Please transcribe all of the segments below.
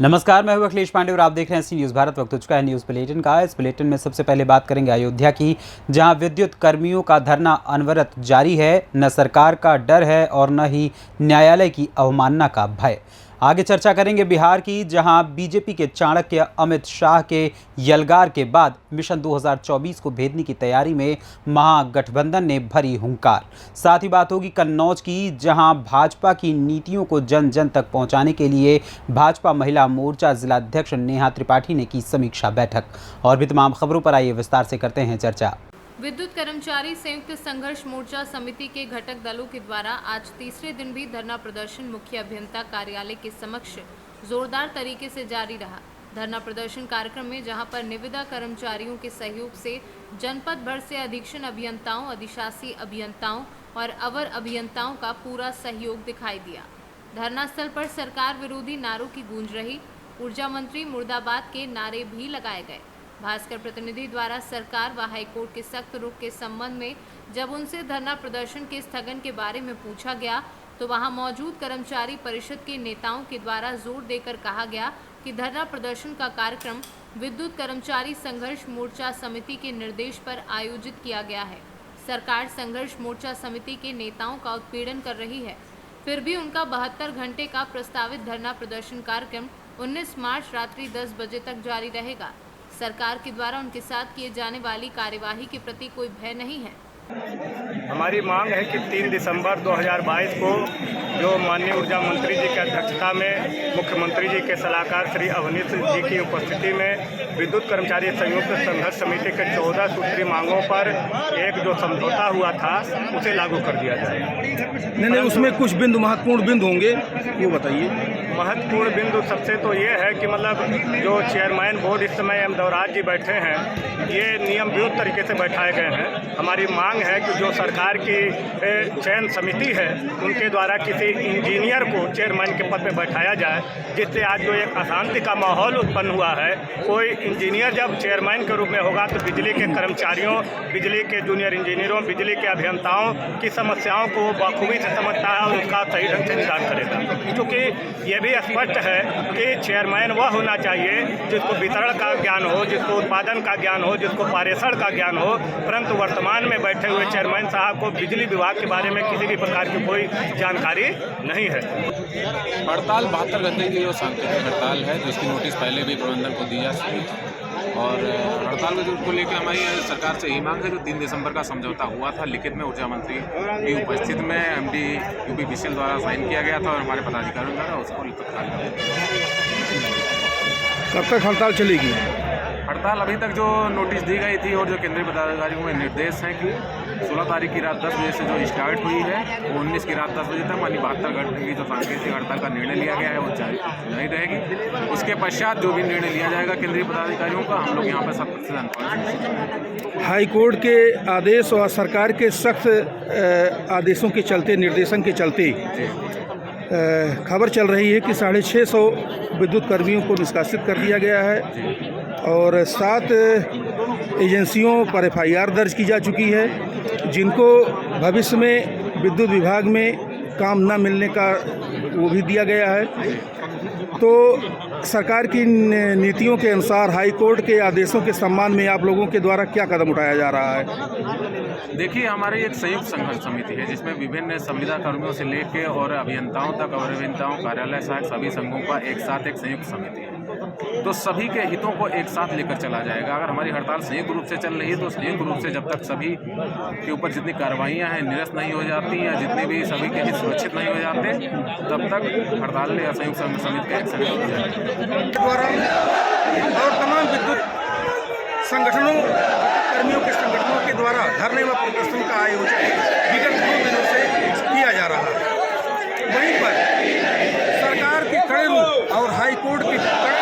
नमस्कार, मैं हूं अखिलेश पांडे और आप देख रहे हैं सी न्यूज़ भारत। वक्त हो चुका है न्यूज़ बुलेटिन का। इस बुलेटिन में सबसे पहले बात करेंगे अयोध्या की, जहां विद्युत कर्मियों का धरना अनवरत जारी है। न सरकार का डर है और न ही न्यायालय की अवमानना का भय। आगे चर्चा करेंगे बिहार की, जहां बीजेपी के चाणक्य अमित शाह के यलगार के बाद मिशन 2024 को भेदने की तैयारी में महागठबंधन ने भरी हुंकार। साथ ही बात होगी कन्नौज की, जहां भाजपा की नीतियों को जन जन तक पहुंचाने के लिए भाजपा महिला मोर्चा जिलाध्यक्ष नेहा त्रिपाठी ने की समीक्षा बैठक। और भी तमाम खबरों पर आइए विस्तार से करते हैं चर्चा। विद्युत कर्मचारी संयुक्त संघर्ष मोर्चा समिति के घटक दलों के द्वारा आज तीसरे दिन भी धरना प्रदर्शन मुख्य अभियंता कार्यालय के समक्ष जोरदार तरीके से जारी रहा। धरना प्रदर्शन कार्यक्रम में जहां पर निविदा कर्मचारियों के सहयोग से जनपद भर से अधीक्षण अभियंताओं, अधिशासी अभियंताओं और अवर अभियंताओं का पूरा सहयोग दिखाई दिया। धरना स्थल पर सरकार विरोधी नारों की गूंज रही। ऊर्जा मंत्री मुर्दाबाद के नारे भी लगाए गए। भास्कर प्रतिनिधि द्वारा सरकार व हाईकोर्ट के सख्त रुख के संबंध में जब उनसे धरना प्रदर्शन के स्थगन के बारे में पूछा गया तो वहां मौजूद कर्मचारी परिषद के नेताओं के द्वारा जोर देकर कहा गया कि धरना प्रदर्शन का कार्यक्रम विद्युत कर्मचारी संघर्ष मोर्चा समिति के निर्देश पर आयोजित किया गया है। सरकार संघर्ष मोर्चा समिति के नेताओं का उत्पीड़न कर रही है, फिर भी उनका 72 घंटे का प्रस्तावित धरना प्रदर्शन कार्यक्रम 19 मार्च रात्रि 10 बजे तक जारी रहेगा। सरकार के द्वारा उनके साथ किए जाने वाली कार्यवाही के प्रति कोई भय नहीं है। हमारी मांग है कि 3 दिसंबर 2022 को जो माननीय ऊर्जा मंत्री जी की अध्यक्षता में मुख्यमंत्री जी के सलाहकार श्री अवनीश जी की उपस्थिति में विद्युत कर्मचारी संयुक्त संघर्ष समिति के 14 सूत्री मांगों पर एक जो समझौता हुआ था उसे लागू कर दिया जाए। नहीं, उसमें कुछ बिंदु महत्वपूर्ण बिंदु होंगे, वो बताइए। महत्वपूर्ण बिंदु सबसे तो ये है कि मतलब जो चेयरमैन बोर्ड इस समय देवराज जी बैठे हैं, ये नियम विरुद्ध तरीके से बैठाए गए हैं। हमारी मांग है कि जो सरकार की चयन समिति है उनके द्वारा किसी इंजीनियर को चेयरमैन के पद पर बैठाया जाए, जिससे आज जो एक अशांति का माहौल उत्पन्न हुआ है। कोई इंजीनियर जब चेयरमैन के रूप में होगा तो बिजली के कर्मचारियों, बिजली के जूनियर इंजीनियरों, बिजली के अभियंताओं की समस्याओं को बखूबी से समझता है और उसका सही ढंग से निदान करेगा। क्योंकि ये भी स्पष्ट है कि चेयरमैन वह होना चाहिए जिसको वितरण का ज्ञान हो, जिसको उत्पादन का ज्ञान हो, जिसको पारेषण का ज्ञान हो। परंतु वर्तमान में बैठे हुए चेयरमैन साहब को बिजली विभाग के बारे में किसी भी प्रकार की कोई जानकारी नहीं है। हड़ताल 72 घंटे की जो सांकेतिक हड़ताल है, जिसकी नोटिस पहले भी प्रबंधन को दी जा चुकी है। और हड़ताल को लेकर हमारी सरकार से यही मांग है जो 3 दिसंबर का समझौता हुआ था लिखित में ऊर्जा मंत्री की उपस्थिति में एमडी यूपीपीसीएल द्वारा साइन किया गया था और हमारे पदाधिकारियों द्वारा उसको तत्काल। कब तक हड़ताल चलेगी? हड़ताल अभी तक जो नोटिस दी गई थी और जो केंद्रीय पदाधिकारियों में निर्देश हैं कि 16 तारीख की रात 10 बजे से जो स्टार्ट हुई है वो 19 की रात 10 बजे तक मानी 72 घंटे की जो सांकेतिक हड़ताल का निर्णय लिया गया है वो जारी नहीं रहेगी। उसके पश्चात जो भी निर्णय लिया जाएगा केंद्रीय पदाधिकारियों का, हम लोग यहाँ पर 100% हाई कोर्ट के आदेश और सरकार के सख्त आदेशों के चलते, निर्देशन के चलते खबर चल रही है कि 650 विद्युत कर्मियों को निष्कासित कर दिया गया है और 7 एजेंसियों पर एफआईआर दर्ज की जा चुकी है, जिनको भविष्य में विद्युत विभाग में काम न मिलने का वो भी दिया गया है। तो सरकार की नीतियों के अनुसार हाई कोर्ट के आदेशों के सम्मान में आप लोगों के द्वारा क्या कदम उठाया जा रहा है? देखिए, हमारी एक संयुक्त संघर्ष समिति है जिसमें विभिन्न संविदा कर्मियों से लेकर और अभियंताओं तक और अभियंताओं कार्यालय सहायक सभी संघों का एक साथ एक संयुक्त समिति है। तो सभी के हितों को एक साथ लेकर चला जाएगा। अगर हमारी हड़ताल संयुक्त रूप से चल रही है तो संयुक्त रूप से जब तक सभी के ऊपर जितनी कार्रवाइयाँ हैं निरस्त नहीं हो जाती या जितने भी सभी के हित सुरक्षित नहीं हो जाते तब तक हड़ताल या संयुक्त समिति का एक संगठन द्वारा और तमाम विद्युत संगठनों, कर्मियों के संगठनों के द्वारा धरने व प्रदर्शन का आयोजन विगत 2 दिनों से किया जा रहा है। वहीं पर सरकार के कड़े रूख और हाई कोर्ट के कड़े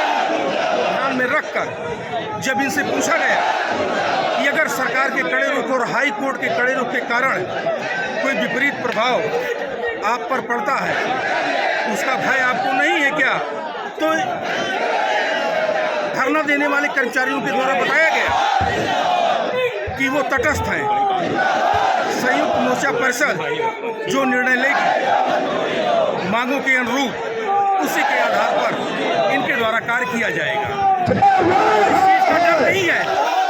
ध्यान में रखकर जब इनसे पूछा गया कि अगर सरकार के कड़े रुख और हाई कोर्ट के कड़े रुख के कारण कोई विपरीत प्रभाव आप पर पड़ता है, उसका भय आपको नहीं है क्या? तो धरना देने वाले कर्मचारियों के द्वारा बताया गया कि वो तटस्थ हैं। संयुक्त मोर्चा परिषद जो निर्णय लेगी मांगों के अनुरूप उसी के आधार पर इनके द्वारा कार्य किया जाएगा। इस चीज का डर नहीं है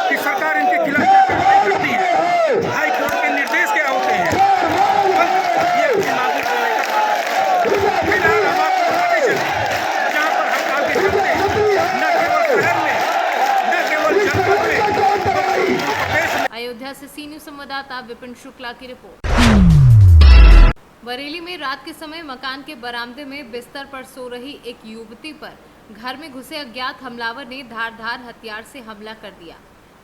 कि सरकार इनके खिलाफ क्या कार्रवाई करती है। हाईकोर्ट के निर्देश क्या होते हैं, ये लागू करने का फिलहाल हम आपको बताते चले जहाँ पर हम आगे चलते हैं, न केवल शहर में, न केवल जनपद में, प्रदेश में। अयोध्या से सी न्यूज संवाददाता विपिन शुक्ला की रिपोर्ट। बरेली में रात के समय मकान के बरामदे में बिस्तर पर सो रही एक युवती पर घर में घुसे अज्ञात हमलावर ने धारदार हथियार से हमला कर दिया,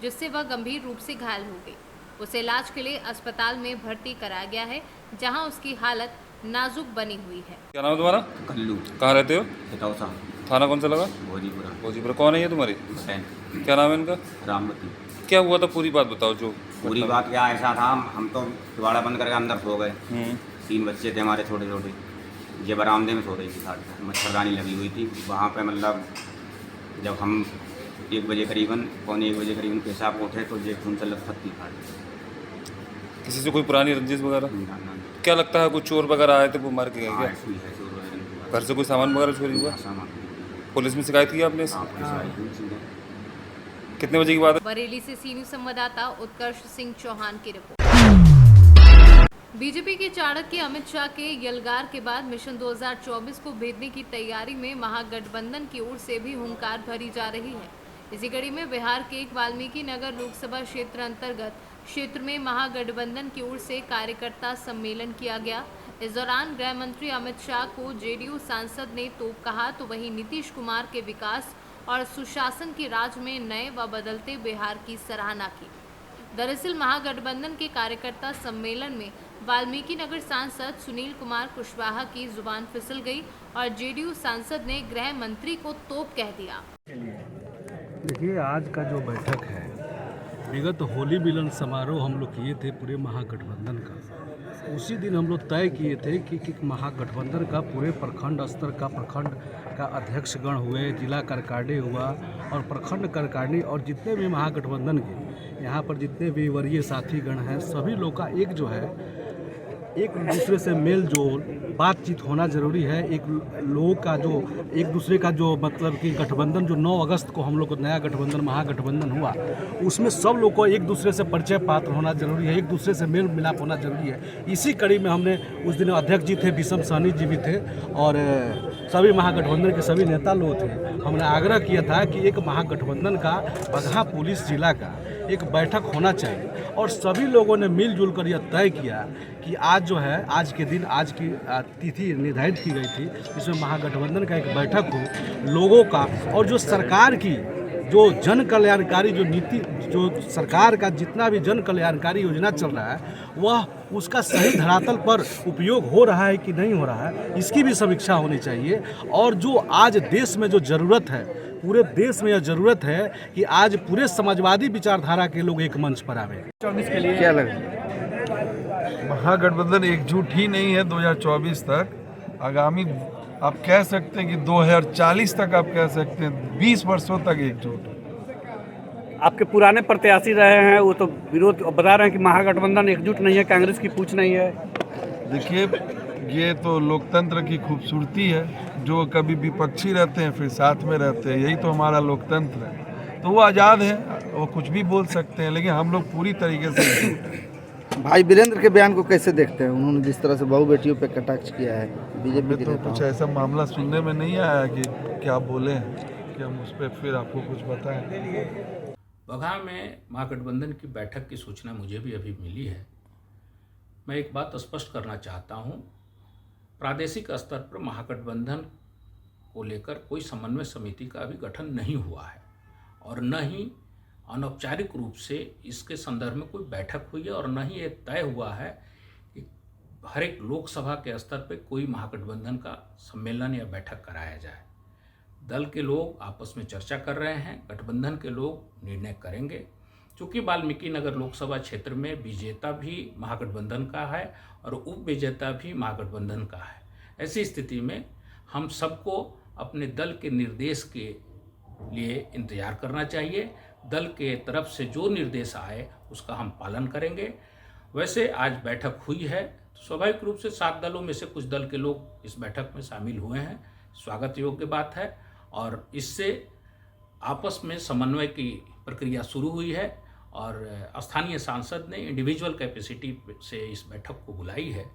जिससे वह गंभीर रूप से घायल हो गई। उसे इलाज के लिए अस्पताल में भर्ती कराया गया है, जहां उसकी हालत नाजुक बनी हुई है। क्या नाम है तुम्हारा? कल्लू कहाँ रहते हो? हितौसा थाना कौन सा लगा? भोजीपुरा भोजीपुरा। कौन है ये तुम्हारी? बहन क्या नाम है इनका? रामवती। क्या हुआ था, पूरी बात बताओ। जो पूरी बात क्या, ऐसा था हम तो किवाड़ा बंद करके अंदर सो गए। 3 बच्चे थे हमारे छोटे छोटे, ये बरामदे में सो रही थी, साथ मच्छरदानी लगी हुई थी। वहाँ पे मतलब जब हम 1 बजे करीबन, पौने 1 बजे करीबन पेशाब को उठे तो ये खून से लथपथ थी फाड़ी। किसी से कोई पुरानी रंजिश वगैरह? ना, ना, क्या लगता है कोई चोर वगैरह आए थे वो मार के गए हाँ, क्या? ऐसी है, चोर वगैरह की घर से कोई सामान वगैरह चोरी हुआ? बात। सामान पुलिस में शिकायत की आपने? हाँ, पुलिस आई थी, सीधे। कितने बजे की बात है? बरेली से सी न्यूज संवाददाता उत्कर्ष सिंह चौहान की रिपोर्ट। बीजेपी के चाणक्य अमित शाह के यलगार के बाद मिशन 2024 को भेदने की तैयारी में महागठबंधन की ओर से भी हुंकार भरी जा रही है। इसी कड़ी में बिहार के एक वाल्मीकि नगर लोकसभा क्षेत्र अंतर्गत क्षेत्र में महागठबंधन की ओर से कार्यकर्ता सम्मेलन किया गया। इस दौरान गृह मंत्री अमित शाह को जेडीयू सांसद ने तोप कहा, तो वहीं नीतीश कुमार के विकास और सुशासन के राज में नए व बदलते बिहार की सराहना की। दरअसल महागठबंधन के कार्यकर्ता सम्मेलन में वाल्मीकि नगर सांसद सुनील कुमार कुशवाहा की जुबान फिसल गई और जेडीयू सांसद ने गृह मंत्री को तोप कह दिया। देखिए, आज का जो बैठक है, विगत होली मिलन समारोह हम लोग किए थे पूरे महागठबंधन का। उसी दिन हम लोग तय किए थे कि महागठबंधन का पूरे प्रखंड स्तर का प्रखंड का अध्यक्षगण हुए, जिला कार्यकारिणी हुआ और प्रखंड कार्यकारिणी और जितने भी महागठबंधन के यहाँ पर जितने भी वरीय साथीगण हैं, सभी लोग का एक जो है एक दूसरे से मेल जोल बातचीत होना ज़रूरी है। एक लोगों का जो एक दूसरे का जो मतलब कि गठबंधन जो 9 अगस्त को हम लोग को नया गठबंधन महागठबंधन हुआ, उसमें सब लोग को एक दूसरे से परिचय पात्र होना जरूरी है, एक दूसरे से मेल मिलाप होना जरूरी है। इसी कड़ी में हमने उस दिन अध्यक्ष जी थे, विषम सहनी जी भी थे और सभी महागठबंधन के सभी नेता लोग थे। हमने आग्रह किया था कि एक महागठबंधन का बगहा पुलिस जिला का एक बैठक होना चाहिए और सभी लोगों ने मिलजुल कर यह तय किया कि आज जो है, आज के दिन, आज की तिथि निर्धारित की गई थी, इसमें महागठबंधन का एक बैठक हो, लोगों का और जो सरकार की जो जन कल्याणकारी जो नीति, जो सरकार का जितना भी जन कल्याणकारी योजना चल रहा है, वह उसका सही धरातल पर उपयोग हो रहा है कि नहीं हो रहा है, इसकी भी समीक्षा होनी चाहिए। और जो आज देश में जो ज़रूरत है, पूरे देश में यह ज़रूरत है कि आज पूरे समाजवादी विचारधारा के लोग एक मंच पर आवे। 24 के लिए क्या लगा? महागठबंधन एकजुट ही नहीं है 2024 तक। आगामी आप कह सकते हैं कि 2040 तक आप कह सकते हैं, 20 वर्षों तक एकजुट है। आपके पुराने प्रत्याशी रहे हैं, वो तो विरोध बता रहे हैं कि महागठबंधन एकजुट नहीं है, कांग्रेस की पूछ नहीं है। देखिए, ये तो लोकतंत्र की खूबसूरती है, जो कभी विपक्षी रहते हैं फिर साथ में रहते हैं, यही तो हमारा लोकतंत्र है। तो वो आज़ाद है, वो कुछ भी बोल सकते हैं, लेकिन हम लोग पूरी तरीके से एकजुट हैं। भाई वीरेंद्र के बयान को कैसे देखते हैं? उन्होंने जिस तरह से बहु बेटियों पे कटाक्ष किया है, बीजेपी में तो कुछ ऐसा मामला सुनने में नहीं आया कि क्या बोले हैं कि हम उस पर फिर आपको कुछ बताएं। बगहा में महागठबंधन की बैठक की सूचना मुझे भी अभी मिली है। मैं एक बात स्पष्ट करना चाहता हूं, प्रादेशिक स्तर पर महागठबंधन को लेकर कोई समन्वय समिति का अभी गठन नहीं हुआ है और न ही अनौपचारिक रूप से इसके संदर्भ में कोई बैठक हुई है और न ही ये तय हुआ है कि हर एक लोकसभा के स्तर पर कोई महागठबंधन का सम्मेलन या बैठक कराया जाए। दल के लोग आपस में चर्चा कर रहे हैं, गठबंधन के लोग निर्णय करेंगे। चूँकि वाल्मीकि नगर लोकसभा क्षेत्र में विजेता भी महागठबंधन का है और उप विजेता भी महागठबंधन का है, ऐसी स्थिति में हम सबको अपने दल के निर्देश के लिए इंतजार करना चाहिए। दल के तरफ से जो निर्देश आए उसका हम पालन करेंगे। वैसे आज बैठक हुई है, स्वाभाविक रूप से 7 दलों में से कुछ दल के लोग इस बैठक में शामिल हुए हैं, स्वागत योग्य बात है और इससे आपस में समन्वय की प्रक्रिया शुरू हुई है और स्थानीय सांसद ने इंडिविजुअल कैपेसिटी से इस बैठक को बुलाई है।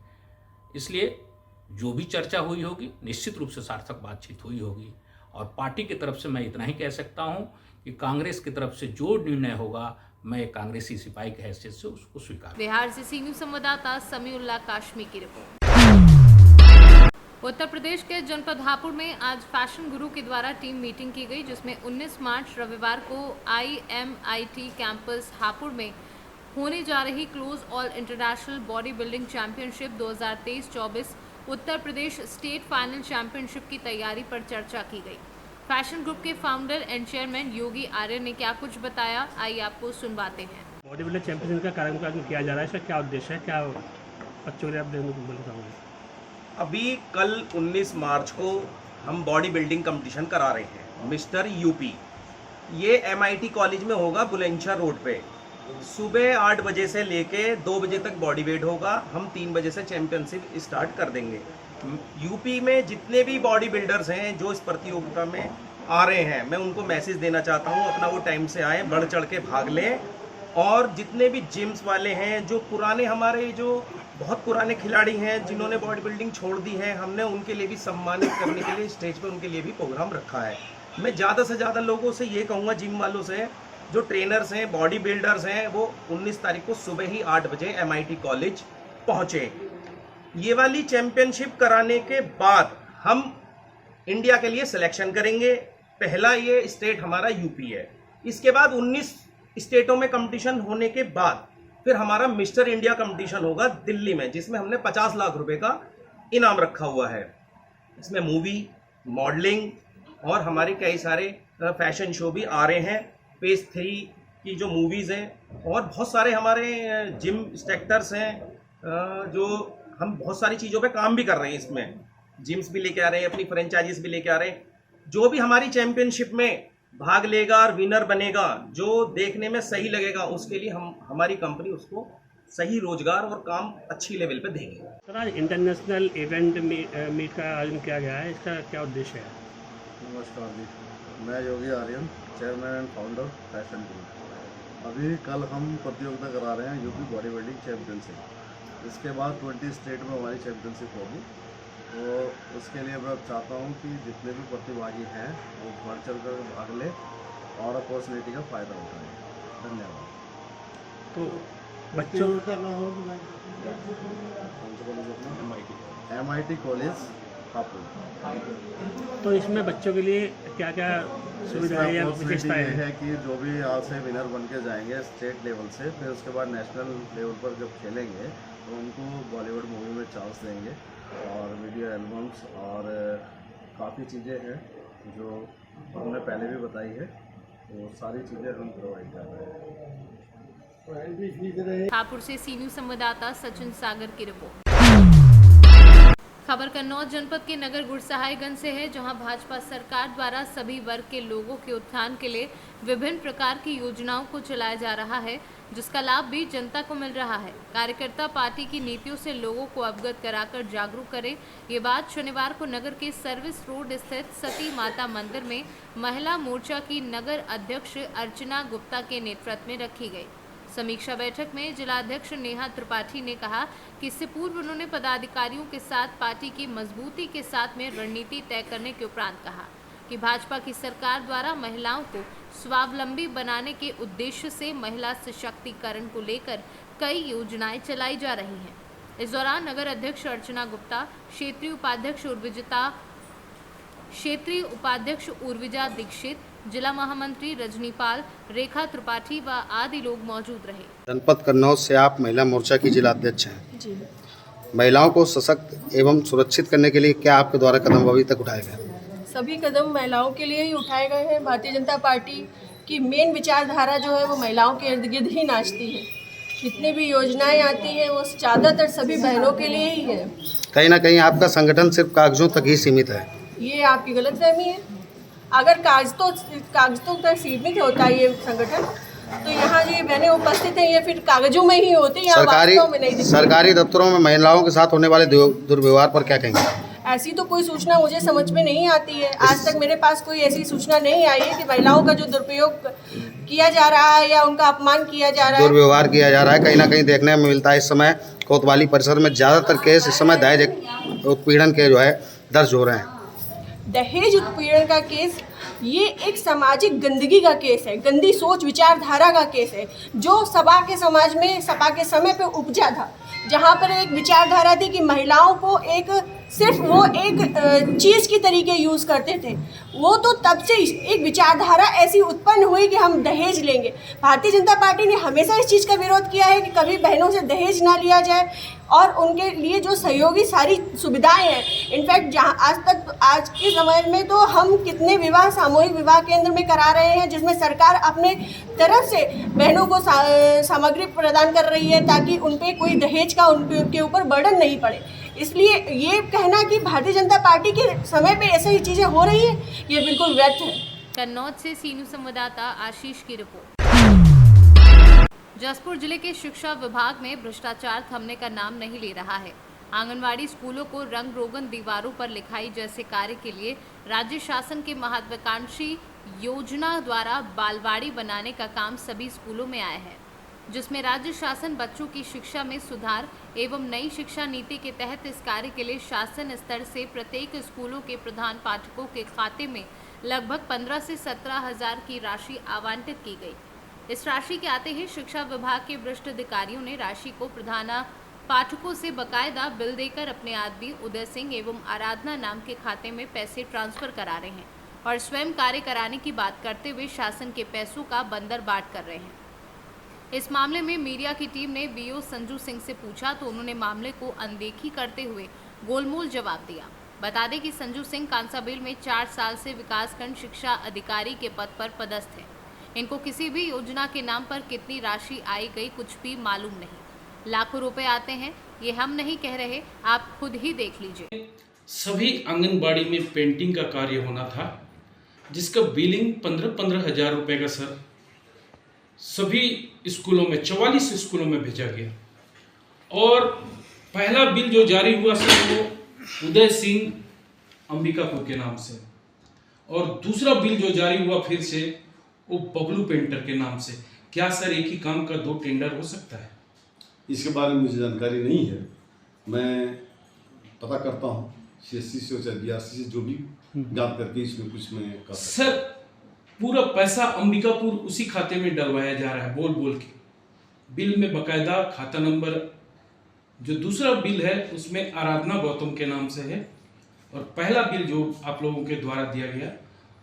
इसलिए जो भी चर्चा हुई होगी निश्चित रूप से सार्थक बातचीत हुई होगी और पार्टी की तरफ से मैं इतना ही कह सकता हूं कि कांग्रेस की तरफ से जो निर्णय होगा मैं कांग्रेसी सिपाही की हैसियत से उसको स्वीकार। बिहार से सी न्यूज संवाददाता समीउल्लाह काशमी की रिपोर्ट। उत्तर प्रदेश के जनपद हापुड़ में आज फैशन गुरु के द्वारा टीम मीटिंग की गई, जिसमें 19 मार्च रविवार को IMIT कैंपस हापुड़ में होने जा रही close all international body building championship 2023-24 Uttar Pradesh state final championship की तैयारी पर चर्चा की गई। फैशन ग्रुप के फाउंडर एंड चेयरमैन योगी आर्य ने क्या कुछ बताया, आइए आपको सुनवाते हैं। बॉडी बिल्डर चैंपियनशिप का कार्यक्रम किया जा रहा है, इसका क्या उद्देश्य है, क्या बच्चों ने आप बोलना चाहूँगे? अभी कल 19 मार्च को हम बॉडी बिल्डिंग कंपटीशन करा रहे हैं मिस्टर यूपी। ये MIT कॉलेज में होगा बुलंदशहर रोड पे। सुबह 8 बजे से लेके 2 बजे तक बॉडी वेट होगा। हम 3 बजे से चैंपियनशिप स्टार्ट कर देंगे। यूपी में जितने भी बॉडी बिल्डर्स हैं जो इस प्रतियोगिता में आ रहे हैं, मैं उनको मैसेज देना चाहता हूँ अपना वो टाइम से आए, बढ़ चढ़ के भाग लें। और जितने भी जिम्स वाले हैं, जो पुराने हमारे जो बहुत पुराने खिलाड़ी हैं जिन्होंने बॉडी बिल्डिंग छोड़ दी है, हमने उनके लिए भी सम्मानित करने के लिए स्टेज पर उनके लिए भी प्रोग्राम रखा है। मैं ज़्यादा से ज़्यादा लोगों से ये कहूँगा, जिम वालों से, जो ट्रेनर्स हैं, बॉडी बिल्डर्स हैं, वो 19 तारीख को सुबह ही 8 बजे MIT कॉलेज पहुँचे। ये वाली चैंपियनशिप कराने के बाद हम इंडिया के लिए सिलेक्शन करेंगे। पहला ये स्टेट हमारा यूपी है। इसके बाद 19 स्टेटों में कंपटीशन होने के बाद फिर हमारा मिस्टर इंडिया कंपटीशन होगा दिल्ली में, जिसमें हमने 50 लाख रुपए का इनाम रखा हुआ है। इसमें मूवी, मॉडलिंग और हमारे कई सारे फैशन शो भी आ रहे हैं। फेज 3 की जो मूवीज़ हैं और बहुत सारे हमारे जिम इंस्ट्रक्टर्स हैं, जो हम बहुत सारी चीज़ों पे काम भी कर रहे हैं। इसमें जिम्स भी लेके आ रहे हैं, अपनी फ्रेंचाइजीज भी लेके आ रहे हैं। जो भी हमारी चैंपियनशिप में भाग लेगा और विनर बनेगा, जो देखने में सही लगेगा, उसके लिए हमारी कंपनी उसको सही रोजगार और काम अच्छी लेवल पे देंगे। सर, आज इंटरनेशनल इवेंट मीट का आयोजन किया गया है, इसका क्या उद्देश्य है? नमस्कार जी, मैं Yogi Aryan, chairman and founder fashion group. अभी कल हम प्रतियोगिता करा रहे हैं यूपी बॉडी बिल्डिंग चैंपियनशिप। इसके बाद 20 स्टेट में हमारी चैंपियनशिप होगी। तो उसके लिए मैं चाहता हूँ कि जितने भी प्रतिभागी हैं वो बढ़ चढ़ कर भाग लें और अपॉर्चुनिटी का फ़ायदा उठाएं। धन्यवाद। तो बच्चों MIT कॉलेज हापुड़। तो इसमें बच्चों के लिए क्या क्या सुविधाएं या विशेषताएं ये है कि जो भी आज से विनर बन के जाएंगे स्टेट लेवल से, फिर उसके बाद नेशनल लेवल पर जब खेलेंगे तो उनको बॉलीवुड मूवी में चांस देंगे और वीडियो एल्बम्स और काफ़ी चीज़ें हैं जो हमने पहले भी बताई है। वो सारी चीज़ें हम प्रोवाइड कर रहे हैं। हापुड़ से सी न्यूज संवाददाता सचिन सागर की रिपोर्ट। खबर कन्नौज जनपद के नगर गुरसहायगंज से है, जहां भाजपा सरकार द्वारा सभी वर्ग के लोगों के उत्थान के लिए विभिन्न प्रकार की योजनाओं को चलाया जा रहा है, जिसका लाभ भी जनता को मिल रहा है। कार्यकर्ता पार्टी की नीतियों से लोगों को अवगत कराकर जागरूक करें। ये बात शनिवार को नगर के सर्विस रोड स्थित सती माता मंदिर में महिला मोर्चा की नगर अध्यक्ष अर्चना गुप्ता के नेतृत्व में रखी गई। समीक्षा बैठक में जिलाध्यक्ष नेहा त्रिपाठी ने कहा कि इससे पूर्व उन्होंने पदाधिकारियों के साथ पार्टी की मजबूती के साथ में रणनीति तय करने के उपरांत कहा कि भाजपा की सरकार द्वारा महिलाओं को स्वावलंबी बनाने के उद्देश्य से महिला सशक्तिकरण को लेकर कई योजनाएं चलाई जा रही हैं। इस दौरान नगर अध्यक्ष अर्चना गुप्ता, क्षेत्रीय उपाध्यक्ष उर्विजा दीक्षित, जिला महामंत्री रजनीपाल, रेखा त्रिपाठी व आदि लोग मौजूद रहे। जनपद कन्नौज से आप महिला मोर्चा की जिला अध्यक्ष हैं जी। महिलाओं को सशक्त एवं सुरक्षित करने के लिए क्या आपके द्वारा कदम अभी तक उठाए गए? सभी कदम महिलाओं के लिए ही उठाए गए हैं। भारतीय जनता पार्टी की मेन विचारधारा जो है वो महिलाओं के इर्द गिर्द ही नाचती है। जितनी भी योजनाएं आती हैं वो ज़्यादातर सभी बहनों के लिए ही है। कहीं ना कहीं आपका संगठन सिर्फ कागजों तक ही सीमित है। ये आपकी गलतफहमी है। अगर कागजों तक सीमित होता है ये संगठन, तो यहाँ ये बहनें उपस्थित हैं, ये फिर कागजों में ही होती है, वास्तव में नहीं दिखती। सरकारी दफ्तरों में महिलाओं के साथ होने वाले दुर्व्यवहार पर क्या कहेंगे? ऐसी तो कोई सूचना मुझे समझ में नहीं आती है। आज तक मेरे पास कोई ऐसी सूचना नहीं आई है कि महिलाओं का जो दुरुपयोग किया जा रहा है या उनका अपमान किया जा रहा है, दुर्व्यवहार किया जा रहा है। कहीं ना कहीं देखने में मिलता है इस समय कोतवाली परिसर में ज़्यादातर केस इस समय दहेज उत्पीड़न के जो है दर्ज हो रहे हैं। दहेज उत्पीड़न का केस ये एक सामाजिक गंदगी का केस है, गंदी सोच विचारधारा का केस है, जो सपा के समाज में सपा के समय पे उपजा था, जहाँ पर एक विचारधारा थी कि महिलाओं को एक सिर्फ वो एक चीज़ की तरीके यूज़ करते थे। वो तो तब से एक विचारधारा ऐसी उत्पन्न हुई कि हम दहेज लेंगे। भारतीय जनता पार्टी ने हमेशा इस चीज़ का विरोध किया है कि कभी बहनों से दहेज ना लिया जाए और उनके लिए जो सहयोगी सारी सुविधाएं हैं, इनफैक्ट जहाँ आज के समय में तो हम कितने विवाह सामूहिक विवाह केंद्र में करा रहे हैं, जिसमें सरकार अपने तरफ से बहनों को सामग्री प्रदान कर रही है ताकि उन पर कोई दहेज का उनके ऊपर बर्डन नहीं पड़े। इसलिए ये कहना कि भारतीय जनता पार्टी के समय पे ऐसी ही चीज़ें हो रही है, ये बिल्कुल व्यर्थ है। कन्नौज से सीनू संवाददाता आशीष की रिपोर्ट। जसपुर जिले के शिक्षा विभाग में भ्रष्टाचार थमने का नाम नहीं ले रहा है। आंगनवाड़ी स्कूलों को रंग रोगन दीवारों पर लिखाई जैसे कार्य के लिए राज्य शासन के महत्वाकांक्षी योजना द्वारा बालवाड़ी बनाने का काम सभी स्कूलों में आया है, जिसमें राज्य शासन बच्चों की शिक्षा में सुधार एवं नई शिक्षा नीति के तहत इस कार्य के लिए शासन स्तर से प्रत्येक स्कूलों के प्रधान पाठकों के खाते में लगभग 15 से 17 हज़ार की राशि आवंटित की गई। इस राशि के आते ही शिक्षा विभाग के वरिष्ठ अधिकारियों ने राशि को प्रधान पाठकों से बकायदा बिल देकर अपने आदमी उदय सिंह एवं आराधना नाम के खाते में पैसे ट्रांसफर करा रहे हैं और स्वयं कार्य कराने की बात करते हुए शासन के पैसों का बंदर बाट कर रहे हैं। इस मामले में मीडिया की टीम ने बीओ संजू सिंह से पूछा तो उन्होंने मामले को अनदेखी करते हुए गोलमोल जवाब दिया। बता दें कि संजू सिंह कांसाबेल में 4 साल से विकासखंड शिक्षा अधिकारी के पद पर पदस्थ हैं। इनको किसी भी योजना के नाम पर कितनी राशि आई गई कुछ भी मालूम नहीं। लाखों रुपए आते हैं, ये हम नहीं कह रहे, आप खुद ही देख लीजिए। सभी आंगनबाड़ी में पेंटिंग का कार्य होना था, जिसका बिलिंग 15-15 हज़ार रुपये का सर सभी स्कूलों में 44 स्कूलों में भेजा गया। और पहला बिल जो जारी हुआ सर वो उदय सिंह अंबिकापुर के नाम से, और दूसरा बिल जो जारी हुआ फिर से वो बबलू पेंटर के नाम से। क्या सर एक ही काम का 2 टेंडर हो सकता है? इसके बारे में मुझे जानकारी नहीं है, मैं पता करता हूँ CSC से और BRC से जो भी जान करके इसमें कुछ मैं कर सर पूरा पैसा अंबिकापुर उसी खाते में डलवाया जा रहा है बोल बोल के। बिल में बकायदा खाता नंबर, जो दूसरा बिल है उसमें आराधना गौतम के नाम से है, और पहला बिल जो आप लोगों के द्वारा दिया गया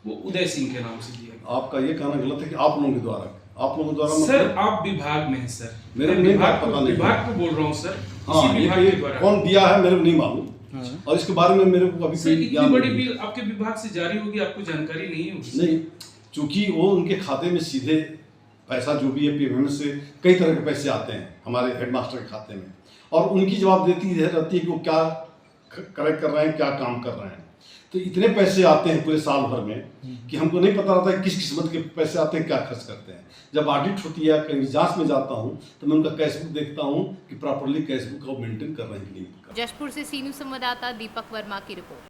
वो उदय सिंह के नाम से दिया गया। आपका ये कहना गलत है कि आप लोगों के द्वारा सर आप विभाग में हैं सर, मेरे विभाग को बोल रहा हूँ सर। हाँ, विभाग के द्वारा कौन दिया है मेरे को नहीं मालूम, और इसके बारे में मेरे को अभी सर इतनी बड़ी बिल आपके विभाग से जारी होगी, आपको जानकारी नहीं है? नहीं, चूंकि वो उनके खाते में सीधे पैसा जो भी है पेमेंट से कई तरह के पैसे आते हैं हमारे हेडमास्टर के खाते में, और उनकी जवाब देती रहती है कि वो क्या करेक्ट कर रहे हैं, क्या काम कर रहे हैं। तो इतने पैसे आते हैं पूरे साल भर में कि हमको नहीं पता रहता है किस किस्मत के पैसे आते हैं, क्या खर्च करते हैं। जब ऑडिट होती है, कहीं जांच में जाता हूँ तो मैं उनका कैश बुक देखता हूँ कि प्रॉपरली कैश बुक को मेंटेन कर रहे हैं कि नहीं। जशपुर से सीनू संवाददाता दीपक वर्मा की रिपोर्ट।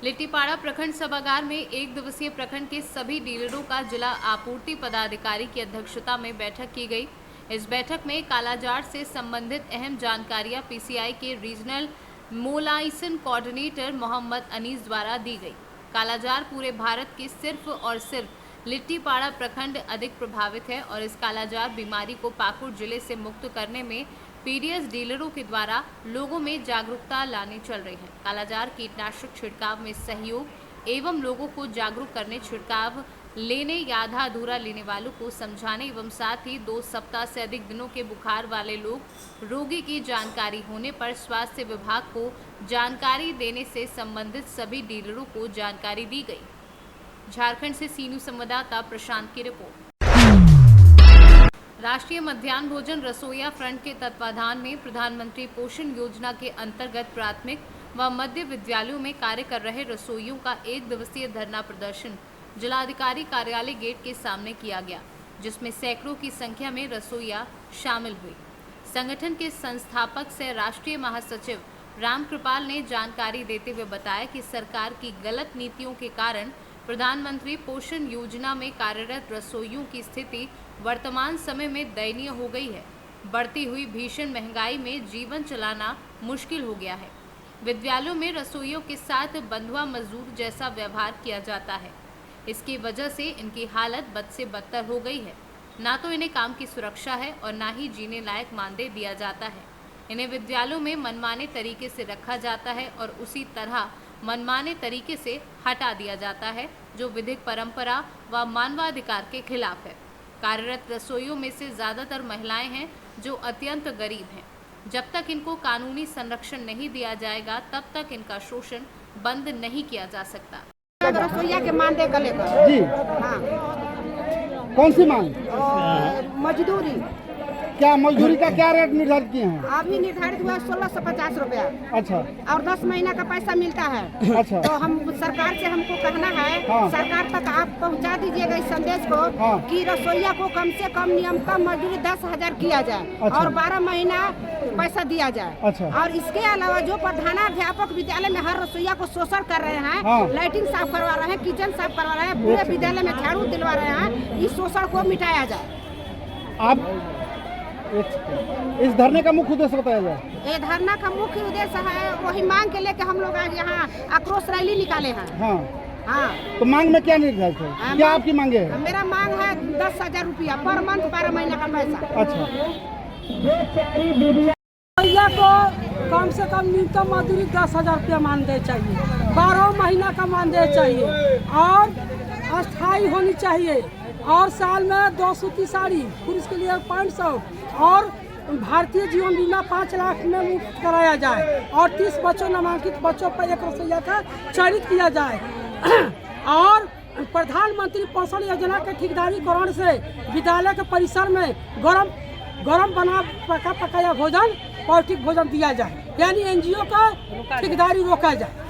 लिट्टीपाड़ा प्रखंड सभागार में 1 दिवसीय प्रखंड के सभी डीलरों का जिला आपूर्ति पदाधिकारी की अध्यक्षता में बैठक की गई। इस बैठक में कालाजार से संबंधित अहम जानकारियां PCI के रीजनल मोलाइसन कोऑर्डिनेटर मोहम्मद अनीस द्वारा दी गई। कालाजार पूरे भारत के सिर्फ और सिर्फ लिट्टीपाड़ा प्रखंड अधिक प्रभावित है और इस कालाजार बीमारी को पाकुड़ जिले से मुक्त करने में PDS डीलरों के द्वारा लोगों में जागरूकता लाने चल रही है। कालाजार कीटनाशक छिड़काव में सहयोग एवं लोगों को जागरूक करने, छिड़काव लेने या आधा अधूरा लेने वालों को समझाने एवं साथ ही 2 सप्ताह से अधिक दिनों के बुखार वाले लोग रोगी की जानकारी होने पर स्वास्थ्य विभाग को जानकारी देने से संबंधित सभी डीलरों को जानकारी दी गई। झारखंड से सीनू संवाददाता प्रशांत की रिपोर्ट। राष्ट्रीय मध्याह्न भोजन रसोइया फ्रंट के तत्वाधान में प्रधानमंत्री पोषण योजना के अंतर्गत प्राथमिक व मध्य विद्यालयों में कार्य कर रहे रसोइयों का 1 दिवसीय धरना प्रदर्शन जिलाधिकारी कार्यालय गेट के सामने किया गया, जिसमें सैकड़ों की संख्या में रसोइया शामिल हुए। संगठन के संस्थापक से राष्ट्रीय महासचिव रामकृपाल ने जानकारी देते हुए बताया कि सरकार की गलत नीतियों के कारण प्रधानमंत्री पोषण योजना में कार्यरत रसोइयों की स्थिति वर्तमान समय में दयनीय हो गई है। बढ़ती हुई भीषण महंगाई में जीवन चलाना मुश्किल हो गया है। विद्यालयों में रसोइयों के साथ बंधुआ मजदूर जैसा व्यवहार किया जाता है। इसकी वजह से इनकी हालत बद से बदतर हो गई है। ना तो इन्हें काम की सुरक्षा है और ना ही जीने लायक मानदेय दिया जाता है। इन्हें विद्यालयों में मनमाने तरीके से रखा जाता है और उसी तरह मनमाने तरीके से हटा दिया जाता है, जो विधिक परंपरा व मानवाधिकार के खिलाफ है। कार्यरत रसोइयों में से ज़्यादातर महिलाएं हैं जो अत्यंत गरीब हैं। जब तक इनको कानूनी संरक्षण नहीं दिया जाएगा तब तक इनका शोषण बंद नहीं किया जा सकता। रसोईया के मानदेय का लेकर जी हाँ कौन सी मांग? मजदूरी क्या मजदूरी का क्या रेट निर्धारित किए हैं? अभी निर्धारित हुआ 1650 रुपया। अच्छा। और 10 महीना का पैसा मिलता है। अच्छा। तो हम सरकार से हमको कहना है, हाँ। सरकार तक आप पहुंचा दीजिएगा इस संदेश को, हाँ। कि रसोईया को कम से कम न्यूनतम मजदूरी 10,000 किया जाए। अच्छा। और 12 महीना पैसा दिया जाए। अच्छा। और इसके अलावा जो प्रधानाध्यापक विद्यालय में हर रसोईया को शोषण कर रहे हैं, हाँ। लाइटिंग साफ करवा रहे हैं, किचन साफ करवा रहे हैं, पूरे विद्यालय में झाड़ू दिलवा रहे हैं, इस शोषण को मिटाया जाए। आप इस धरने का मुख्य उद्देश्य बताया जाए। ये धरना का मुख्य उद्देश्य है वही मांग के लेकर हम लोग आज यहाँ आक्रोश रैली निकाले हैं। हाँ हाँ। तो मांग में क्या निर्धारित है? क्या आपकी मांगे है? मेरा मांग है 10,000 रुपया पर मंथ, 12 महीने का पैसा। अच्छा। भैया को कम से कम न्यूनतम मजदूरी 10,000 रुपया मानदेय चाहिए, 12 महीना का मानदेय चाहिए और अस्थायी होनी चाहिए। और साल में 2 सूती साड़ी, पुरुष के लिए 500 और भारतीय जीवन बीमा 5 लाख में मुफ्त कराया जाए और 30 बच्चों नामांकित बच्चों पर एक रसोईया का चयनित किया जाए। और प्रधानमंत्री पोषण योजना के ठेकेदारीकरण से विद्यालय के परिसर में गरम बना पकाया भोजन, पौष्टिक भोजन दिया जाए, यानी एनजीओ का ठेकेदारी रोका जाए।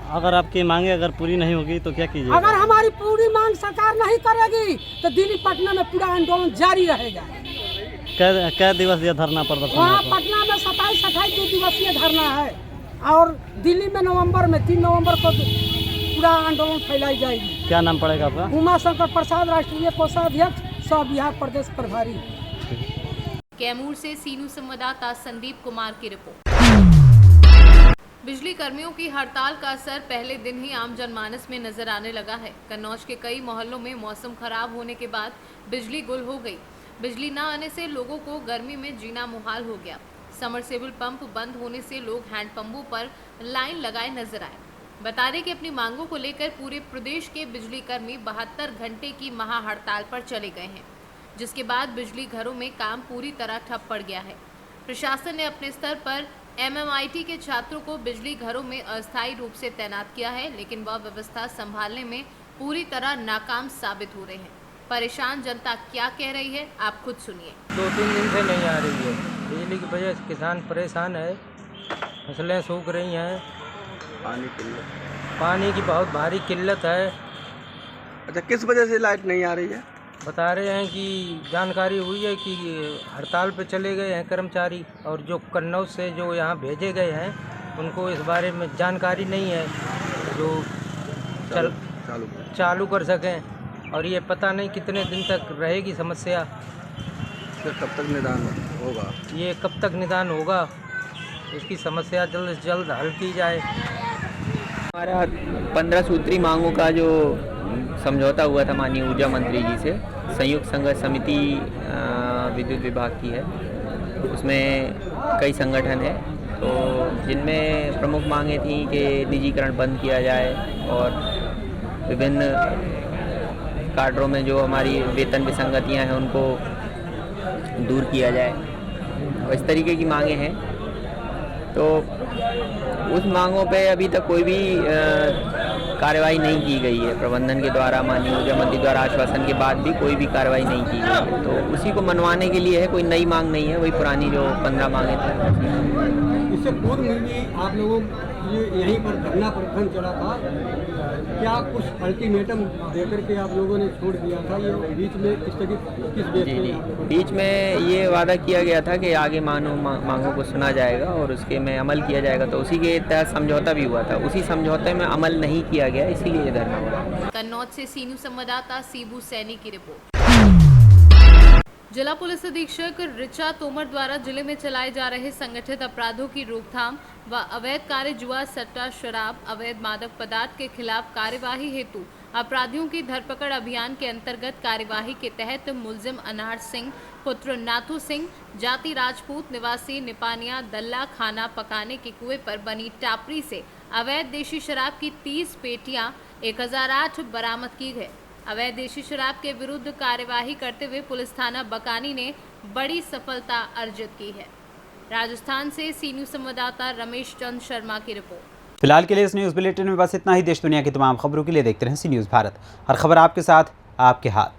अगर आपकी मांगे अगर पूरी नहीं होगी तो क्या कीजिए? अगर हमारी पूरी मांग सरकार नहीं करेगी तो दिल्ली पटना में पूरा आंदोलन जारी रहेगा। क्या दिवसीय धरना प्रदर्शन? वहाँ पटना में 27-28 2 दिवसीय धरना है और दिल्ली में नवंबर में 3 नवंबर को पूरा आंदोलन फैलाई जाएगी। क्या नाम पड़ेगा आपका? उमा शंकर प्रसाद, राष्ट्रीय कोषाध्यक्ष, सह बिहार प्रदेश प्रभारी। कैमूर से सीनू संवाददाता संदीप कुमार की रिपोर्ट। बिजली कर्मियों की हड़ताल का असर पहले दिन ही आम जनमानस में नजर आने लगा है। कन्नौज के कई मोहल्लों में मौसम खराब होने के बाद बिजली गुल हो गई। बिजली न आने से लोगों को गर्मी में जीना मुहाल हो गया। समरसेबल पंप बंद होने से लोग हैंडपंपों पर लाइन लगाए नजर आए। बता दें कि अपनी मांगों को लेकर पूरे प्रदेश के बिजली कर्मी 72 घंटे की महा हड़ताल पर चले गए हैं, जिसके बाद बिजली घरों में काम पूरी तरह ठप पड़ गया है। प्रशासन ने अपने स्तर पर MMIT के छात्रों को बिजली घरों में अस्थायी रूप से तैनात किया है, लेकिन वह व्यवस्था संभालने में पूरी तरह नाकाम साबित हो रहे हैं। परेशान जनता क्या कह रही है, आप खुद सुनिए। 2-3 दिन से नहीं आ रही है बिजली की वजह से, किसान परेशान है, फसलें सूख रही हैं, पानी की बहुत भारी किल्लत है। अच्छा, किस वजह से लाइट नहीं आ रही है? बता रहे हैं कि जानकारी हुई है कि हड़ताल पे चले गए हैं कर्मचारी, और जो कन्नौज से जो यहाँ भेजे गए हैं उनको इस बारे में जानकारी नहीं है जो चालू कर सकें, और ये पता नहीं कितने दिन तक रहेगी समस्या। कब तक निदान होगा? ये कब तक निदान होगा, इसकी समस्या जल्द से जल्द हल की जाए। हमारा 15 सूत्री मांगों का जो समझौता हुआ था माननीय ऊर्जा मंत्री जी से, संयुक्त संघर्ष समिति विद्युत विभाग की है, उसमें कई संगठन हैं, तो जिनमें प्रमुख मांगें थीं कि निजीकरण बंद किया जाए और विभिन्न काडरों में जो हमारी वेतन विसंगतियां हैं उनको दूर किया जाए, और इस तरीके की मांगें हैं। तो उस मांगों पे अभी तक कोई भी कार्रवाई नहीं की गई है प्रबंधन के द्वारा। माननीय ऊर्जा मंत्री द्वारा आश्वासन के बाद भी कोई भी कार्रवाई नहीं की गई है, तो उसी को मनवाने के लिए है, कोई नई मांग नहीं है, वही पुरानी जो 15 मांगें थी। इससे पूर्व में भी आप लोगों ये यहीं पर धरना प्रदर्शन चला था, क्या कुछ अल्टीमेटम देकर के आप लोगों ने छोड़ दिया था? ये बीच में किस बेस पे? बीच में ये वादा किया गया था कि आगे मांगों को सुना जाएगा और उसके में अमल किया जाएगा, तो उसी के तहत समझौता भी हुआ था। उसी समझौते में अमल नहीं किया गया, इसीलिए ये धरना हुआ। कन्नौज से सी न्यूज़ संवाददाता सीबू सैनी की रिपोर्ट। जिला पुलिस अधीक्षक ऋचा तोमर द्वारा जिले में चलाए जा रहे संगठित अपराधों की रोकथाम व अवैध कार्य जुआ, सट्टा, शराब, अवैध मादक पदार्थ के खिलाफ कार्यवाही हेतु अपराधियों की धरपकड़ अभियान के अंतर्गत कार्यवाही के तहत मुलजिम अनार सिंह पुत्र नाथू सिंह, जाति राजपूत, निवासी निपानिया दल्ला, खाना पकाने के कुएं पर बनी टापरी से अवैध देशी शराब की 30 पेटियां 1008 बरामद की गई। अवैध देशी शराब के विरुद्ध कार्यवाही करते हुए पुलिस थाना बकानी ने बड़ी सफलता अर्जित की है। राजस्थान से सी न्यूज़ संवाददाता रमेश चंद्र शर्मा की रिपोर्ट। फिलहाल के लिए इस न्यूज़ बुलेटिन में बस इतना ही। देश दुनिया की तमाम खबरों के लिए देखते रहें सी न्यूज़ भारत। हर खबर आपके साथ, आपके हाथ।